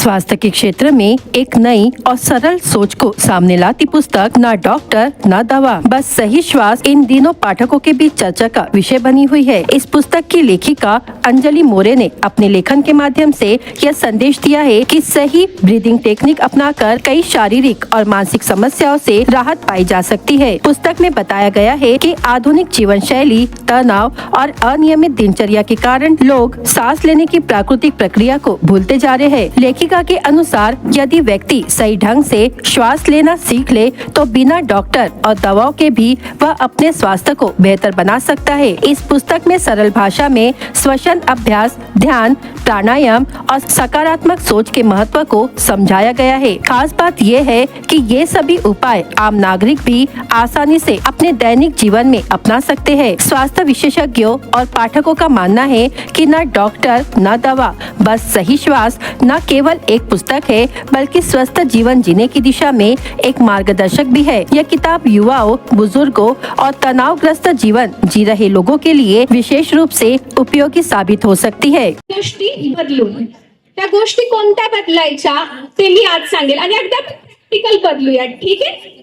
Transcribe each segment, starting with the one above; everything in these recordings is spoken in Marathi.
स्वास्थ्य के क्षेत्र में एक नई और सरल सोच को सामने लाती पुस्तक न डॉक्टर न दवा बस सही श्वास इन दिनों पाठकों के बीच चर्चा का विषय बनी हुई है। इस पुस्तक की लेखिका अंजलि मोरे ने अपने लेखन के माध्यम से यह संदेश दिया है कि सही ब्रीदिंग टेक्निक अपनाकर कई शारीरिक और मानसिक समस्याओं से राहत पाई जा सकती है। पुस्तक में बताया गया है कि आधुनिक जीवन शैली, तनाव और अनियमित दिनचर्या के कारण लोग सांस लेने की प्राकृतिक प्रक्रिया को भूलते जा रहे हैं। लेखिका के अनुसार यदि व्यक्ति सही ढंग से श्वास लेना सीख ले तो बिना डॉक्टर और दवाओं के भी वह अपने स्वास्थ्य को बेहतर बना सकता है। इस पुस्तक में सरल भाषा में श्वसन अभ्यास, ध्यान, प्राणायाम और सकारात्मक सोच के महत्व को समझाया गया है। खास बात यह है कि ये सभी उपाय आम नागरिक भी आसानी से अपने दैनिक जीवन में अपना सकते हैं। स्वास्थ्य विशेषज्ञों और पाठकों का मानना है कि न डॉक्टर न दवा बस सही श्वास न केवल एक पुस्तक है बल्कि स्वस्थ जीवन जीने की दिशा में एक मार्गदर्शक भी है। यह किताब युवाओं, बुजुर्गों और तनावग्रस्त जीवन जी रहे लोगों के लिए विशेष रूप से उपयोगी साबित हो सकती है। गोष्टी बदलून त्या गोष्टी कोणत्या बदलायच्या ते मी आज सांगेल आणि एकदा प्रॅक्टिकल बदलूया, ठीक आहे?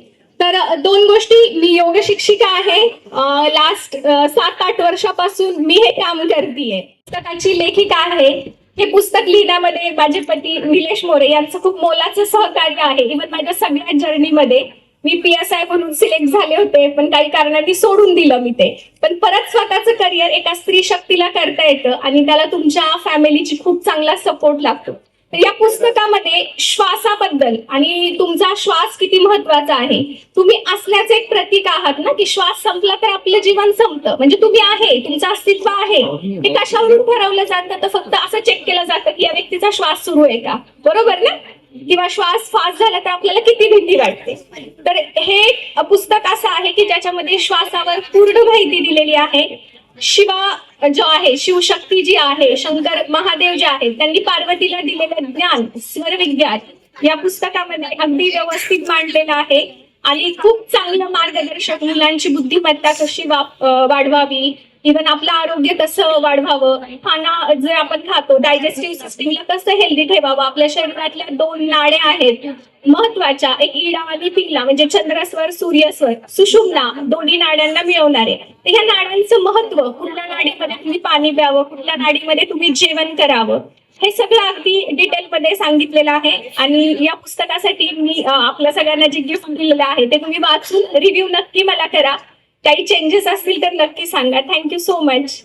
तर दोन गोष्टी, मी योग शिक्षिका आहे, लास्ट 7-8 वर्षापासून मी हे काम करतेय, पुस्तकाची लेखिका आहे। हे पुस्तक लिहिण्यामध्ये माझे पती निलेश मोरे यांचं खूप मोलाचं सहकार्य आहे। इव्हन माझ्या सगळ्या जर्नीमध्ये मी PSI म्हणून सिलेक्ट झाले होते, पण काही कारणांनी सोडून दिलं मी ते। पण परत स्वतःचं करिअर एका स्त्री शक्तीला करता येतं आणि त्याला तुमच्या फॅमिलीची खूप चांगला सपोर्ट लागतो। या पुस्तकामध्ये श्वासाबद्दल आणि तुमचा श्वास किती महत्वाचा आहे, तुम्ही असण्याचे एक प्रतीक आहात ना, की श्वास संपला तर आपलं जीवन संपतं, म्हणजे तुम्ही आहे, तुमचं अस्तित्व आहे। हे कशावरून ठरवलं जातं? तर फक्त असं चेक केलं जातं की या व्यक्तीचा श्वास सुरू आहे का, बरोबर ना? किंवा श्वास फास्ट झाला तर आपल्याला किती भीती वाटते। तर हे पुस्तक असं आहे की ज्याच्यामध्ये श्वासावर पूर्ण माहिती दिलेली आहे। शिवा जो आहे, शिवशक्ती जी आहे, शंकर महादेव जे आहेत, त्यांनी पार्वतीला दिलेलं ज्ञान, स्वर विज्ञान या पुस्तकामध्ये अगदी व्यवस्थित मांडलेलं आहे आणि खूप चांगलं मार्गदर्शक, मुलांची बुद्धिमत्ता कशी वाढवावी, इव्हन आपलं आरोग्य कसं वाढवावं, खाना जे आपण खातो, डायजेस्टिव्ह सिस्टीमला कसं हेल्दी ठेवावं, आपल्या शरीरातल्या 2 नाड्या आहेत महत्वाच्या, एक इडा आणि पिंगला, म्हणजे चंद्रस्वर, सूर्यस्वर, सुषुम्ना, दोन्ही नाड्यांना मिळवणारे। तर ह्या नाड्यांचं महत्व, कुठल्या नाडीमध्ये तुम्ही पाणी प्यावं, कुठल्या नाडीमध्ये तुम्ही जेवण करावं, हे सगळं अगदी डिटेलमध्ये सांगितलेलं आहे। आणि या पुस्तकासाठी मी आपल्या सगळ्यांना जे गिफ्ट दिलेलं आहे ते तुम्ही वाचून रिव्ह्यू नक्की मला करा। काही चेंजेस असतील तर नक्की सांगा। Thank you so much.